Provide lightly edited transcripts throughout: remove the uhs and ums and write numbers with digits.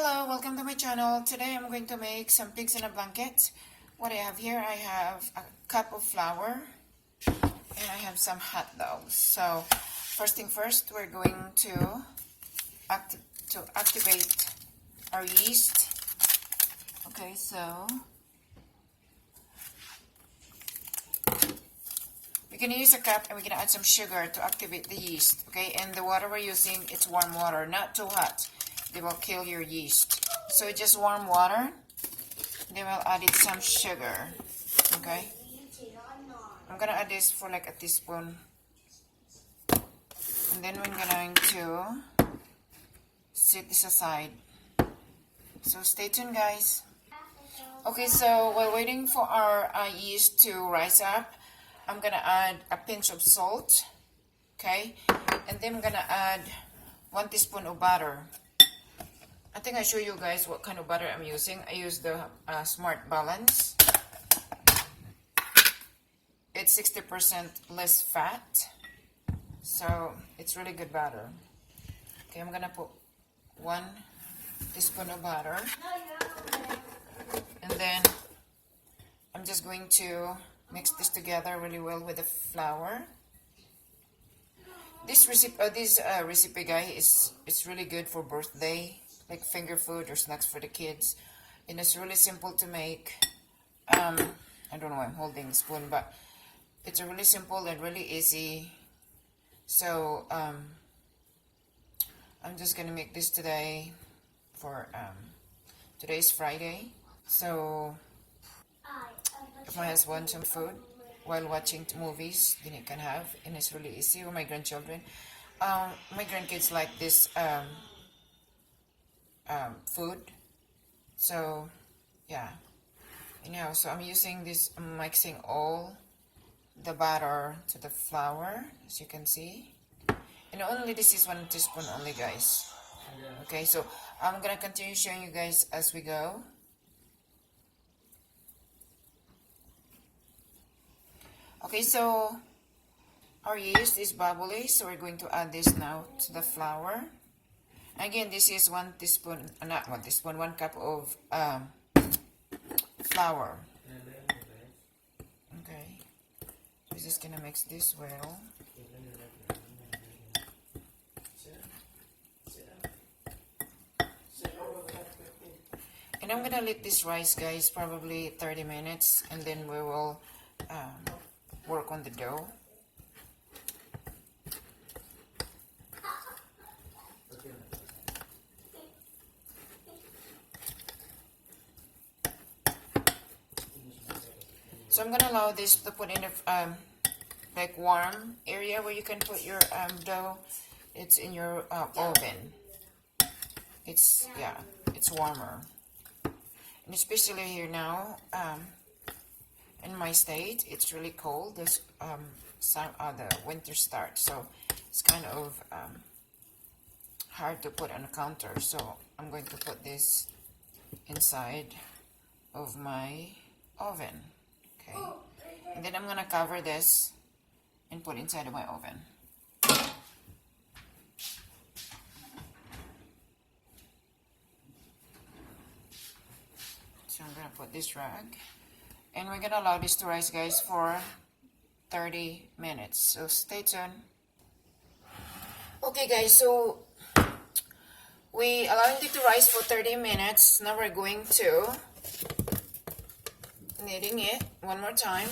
Hello, welcome to my channel. Today I'm going to make some pigs in a blanket. What I have here, I have a cup of flour and I have some hot dogs. So first thing first, we're going to activate our yeast. Okay, so we're going to use a cup and we're going to add some sugar to activate the yeast. Okay, and the water we're using, it's warm water, not too hot. They will kill your yeast. So just warm water. Then we'll add it some sugar. Okay. I'm gonna add this for like a teaspoon. And then we're going to set this aside. So stay tuned, guys. Okay, so while waiting for our yeast to rise up, I'm gonna add a pinch of salt. Okay. And then I'm gonna add 1 teaspoon of butter. I think I show you guys what kind of butter I'm using. I use the Smart Balance. It's 60% less fat, so it's really good butter. Okay, I'm gonna put 1 teaspoon of butter, and then I'm just going to mix this together really well with the flour. This recipe, guys, it's really good for birthday, like finger food or snacks for the kids, and it's really simple to make. I don't know why I'm holding the spoon, but it's really simple and really easy. So I'm just gonna make this today for today's Friday. So if my husband wants some food while watching movies, then it can have, and it's really easy. Or my grandchildren, my grandkids like this food. So yeah, anyhow, so I'm using this, I'm mixing all the batter to the flour, as you can see, and only this is 1 teaspoon only, guys. Okay, so I'm gonna continue showing you guys as we go. Okay, so our yeast is bubbly, so we're going to add this now to the flour. Again, this is 1 teaspoon, not 1 teaspoon, 1 cup of flour. Okay, we're just gonna mix this well. And I'm gonna let this rise, guys, probably 30 minutes, and then we will work on the dough. So I'm gonna allow this to put in a like warm area where you can put your dough. It's in your oven. It's warmer, and especially here now in my state, it's really cold. This the winter starts, so it's kind of hard to put on a counter. So I'm going to put this inside of my oven. Okay, and then I'm gonna cover this and put inside of my oven. So I'm gonna put this rag, and we're gonna allow this to rise, guys, for 30 minutes. So stay tuned. Okay, guys, so we allowed it to rise for 30 minutes. Now we're going to kneading it one more time,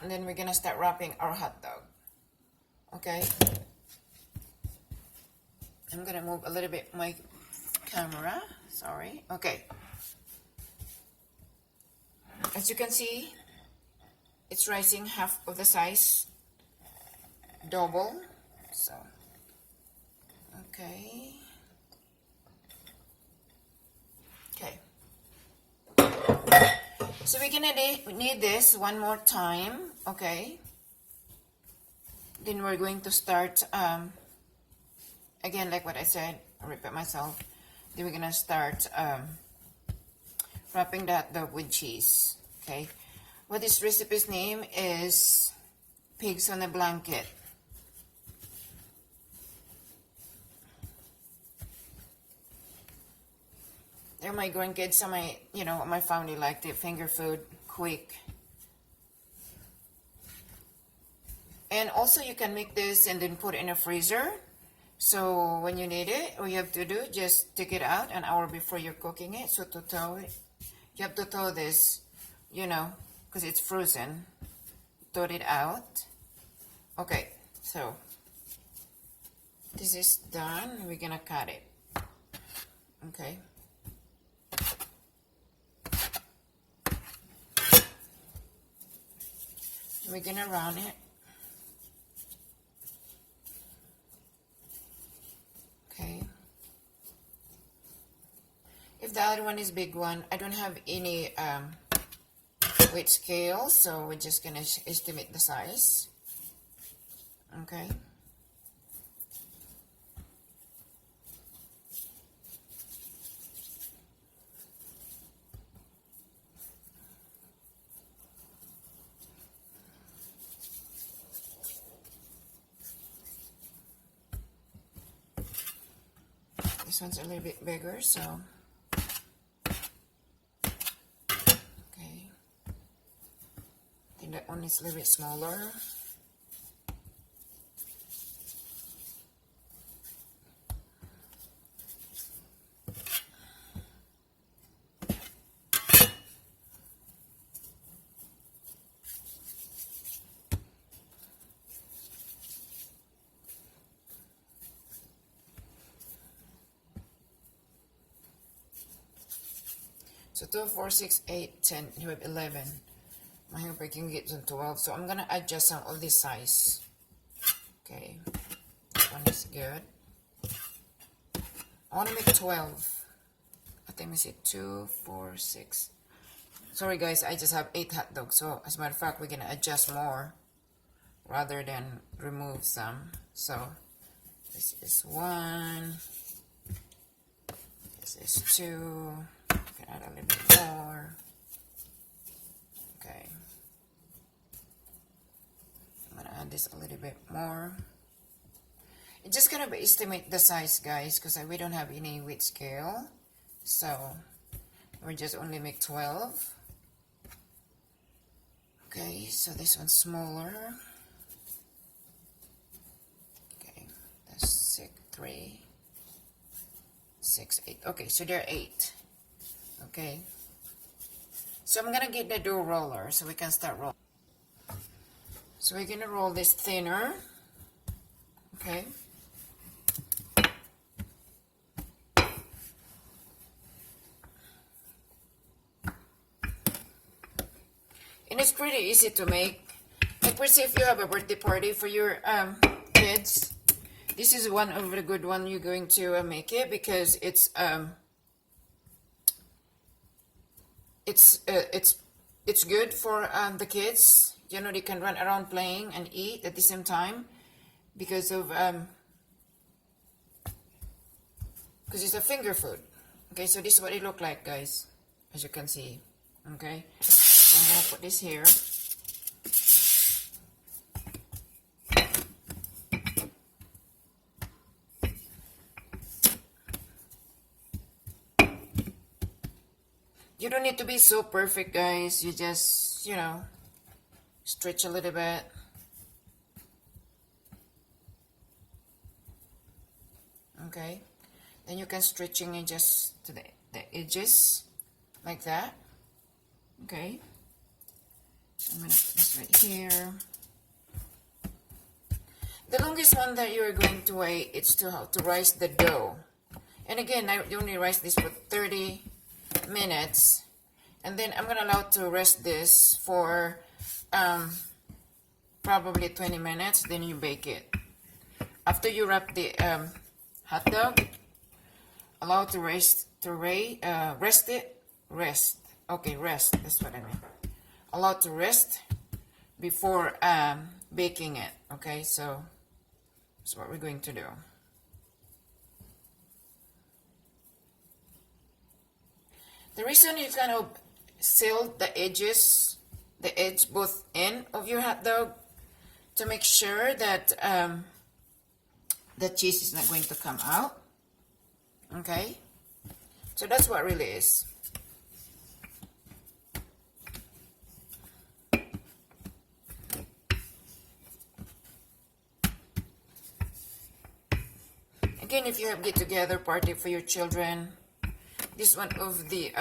and then we're gonna start wrapping our hot dog. Okay, I'm gonna move a little bit my camera, sorry. Okay, as you can see, it's rising half of the size, double. So okay. So we're gonna need this one more time, okay? Then we're going to start, again, like what I said, I repeat myself. Then we're gonna start wrapping that dough with cheese, okay? What this recipe's name is Pigs on a Blanket. They're my grandkids, so my family like the finger food, quick. And also you can make this and then put it in a freezer. So when you need it, all you have to do, just take it out an hour before you're cooking it. So to thaw it, you have to thaw this, because it's frozen. Thaw it out. Okay, so this is done. We're gonna cut it. Okay. We're gonna round it. Okay. If the other one is big one, I don't have any weight scale, so we're just gonna estimate the size. Okay. This one's a little bit bigger, so okay. I think that one is a little bit smaller. So 2, 4, 6, 8, 10, you have 11. I hope I can get to 12. So I'm going to adjust some of this size. Okay. That one is good. I want to make 12. I think I said 2, 4, 6. Sorry guys, I just have 8 hot dogs. So as a matter of fact, we're going to adjust more rather than remove some. So this is 1. This is 2. Add a little bit more. Okay. I'm gonna add this a little bit more. It's just gonna be estimate the size, guys, because we don't have any weight scale. So we're just only make 12. Okay, so this one's smaller. Okay, that's 6, 3, 6, 8. Okay, so there are 8. Okay, so I'm gonna get the dough roller so we can start rolling. So we're gonna roll this thinner. Okay, and it's pretty easy to make. Like, per se, if you have a birthday party for your kids, this is one of the good one you're going to make it, because it's good for the kids. They can run around playing and eat at the same time, because it's a finger food. Okay, so this is what it look like, guys, as you can see. Okay, so I'm gonna put this here. You don't need to be so perfect, guys. You just, stretch a little bit. Okay. Then you can stretching it just to the edges, like that. Okay. I'm going to put this right here. The longest one that you're going to wait is to how to rice the dough. And again, I only rice this for 30 minutes, and then I'm gonna allow to rest this for probably 20 minutes. Then you bake it. After you wrap the hot dog, allow to rest it. Okay, rest, that's what I mean. Allow to rest before baking it. Okay, so that's what we're going to do. The reason you kind of seal the edge both end of your hot dog, to make sure that the cheese is not going to come out. Okay, So that's what really is. Again, if you have get-together party for your children, this is one of the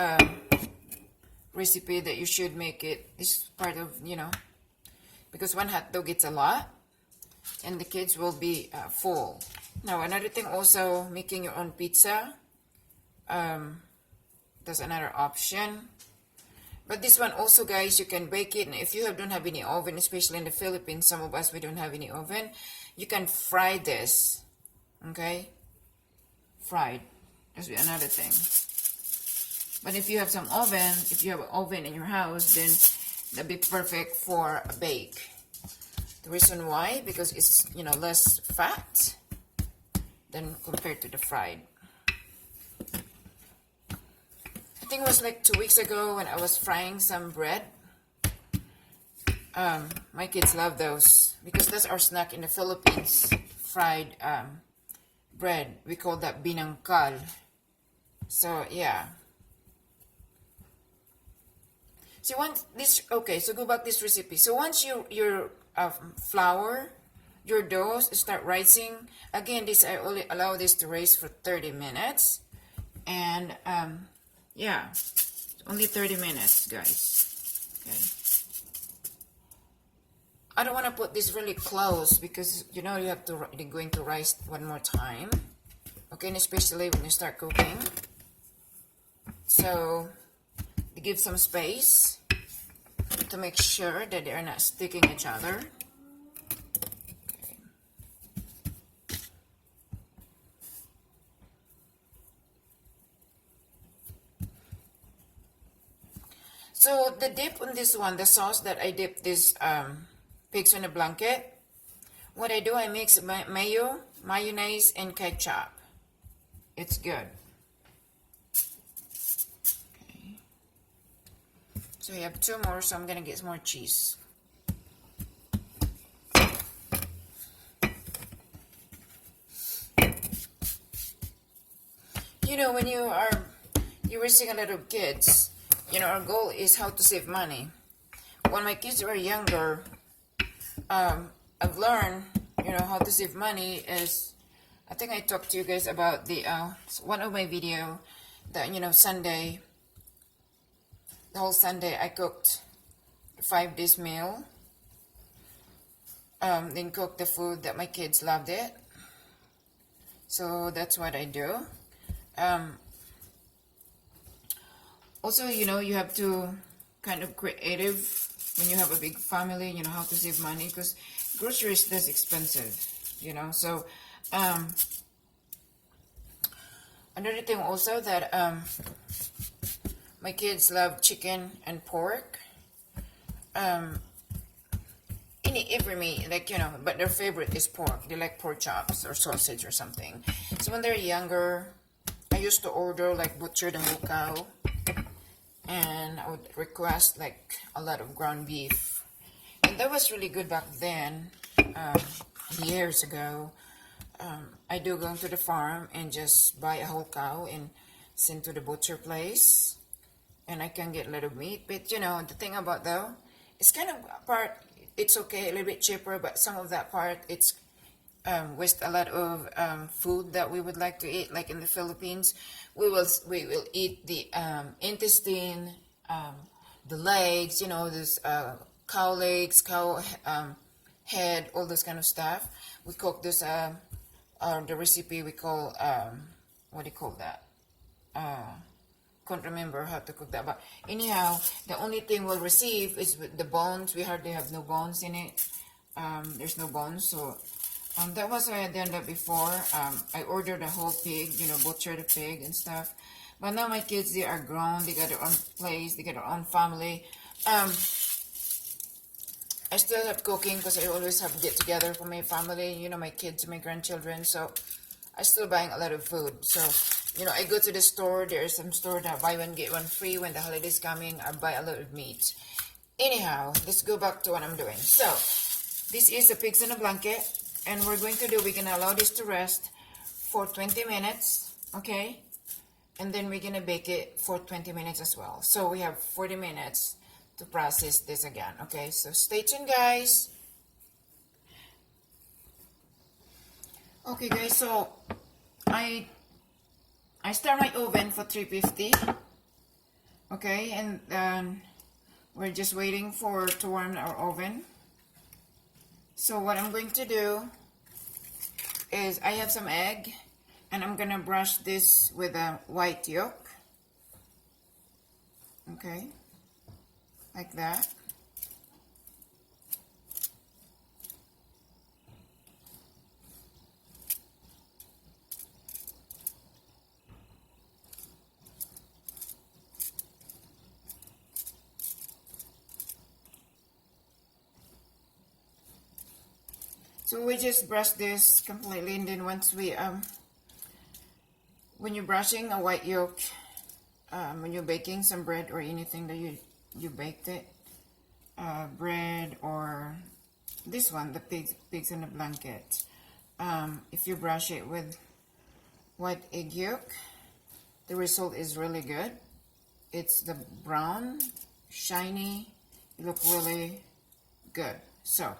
recipe that you should make it. This is part of, because one hot dog gets a lot, and the kids will be full. Now, another thing also, making your own pizza. That's another option. But this one also, guys, you can bake it. And if you don't have any oven, especially in the Philippines, some of us, we don't have any oven, you can fry this. Okay? Fried. That's another thing. But if you have some oven, if you have an oven in your house, then that'd be perfect for a bake. The reason why, because it's, less fat than compared to the fried. I think it was like 2 weeks ago when I was frying some bread. My kids love those because that's our snack in the Philippines. Fried bread. We call that binangkal. So yeah. So once this, okay, so go back this recipe. So once your flour, your dough start rising, again, this I only allow this to rise for 30 minutes. And yeah, only 30 minutes, guys. Okay. I don't want to put this really close because you have to, you're going to rise one more time. Okay, and especially when you start cooking. So give some space to make sure that they are not sticking each other. Okay. So the dip on this one, the sauce that I dip this pigs in a blanket, what I do, I mix mayo, mayonnaise, and ketchup. It's good. So we have 2 more, so I'm going to get some more cheese. When you're raising a lot of kids, our goal is how to save money. When my kids were younger, I've learned, how to save money is, I think I talked to you guys about the, one of my video that, Sunday, the whole Sunday I cooked 5 days meal, then cooked the food that my kids loved it. So that's what I do. Also, you have to kind of creative when you have a big family, how to save money because groceries that's expensive, So another thing also that my kids love chicken and pork. Every meat, but their favorite is pork. They like pork chops or sausage or something. So when they're younger, I used to order butchered and whole cow. And I would request a lot of ground beef. And that was really good back then, years ago. I do go to the farm and just buy a whole cow and send to the butcher place. And I can get a lot of meat. But the thing about though, it's kind of it's okay, a little bit cheaper, but some of that part, it's waste a lot of food that we would like to eat. Like in the Philippines, we will eat the intestine, the legs, this cow legs, cow head, all this kind of stuff. We cook this, the recipe we call, what do you call that? Can't remember how to cook that, but anyhow, the only thing we'll receive is with the bones. We hardly have no bones in it. There's no bones, so that was why I had done that before. I ordered a whole pig, butchered a pig and stuff. But now my kids, they are grown. They got their own place. They got their own family. I still have cooking because I always have get together for my family. My kids, my grandchildren. So I still buying a lot of food. So I go to the store. There is some store that buy one get one free. When the holidays coming, I buy a lot of meat. Anyhow, let's go back to what I'm doing. So this is a pigs in a blanket. And we're going to allow this to rest for 20 minutes, okay? and then we're gonna bake it for 20 minutes as well. So we have 40 minutes to process this again. Okay, so stay tuned, guys. Okay, guys, so I start my oven for 350. Okay, and then we're just waiting to warm our oven. So what I'm going to do is I have some egg, and I'm gonna brush this with a white yolk. Okay, like that. So we just brush this completely, and then once we when you're brushing a white yolk, when you're baking some bread or anything that you baked it, bread or this one, the pigs in a blanket, if you brush it with white egg yolk, the result is really good. It's the brown, shiny, it look really good. So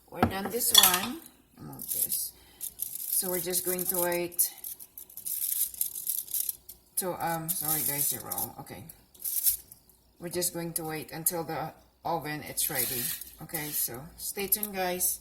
we're done this one. Move this. So we're just going to wait to sorry guys, you're wrong. Okay, we're just going to wait until the oven it's ready. Okay, so stay tuned, guys.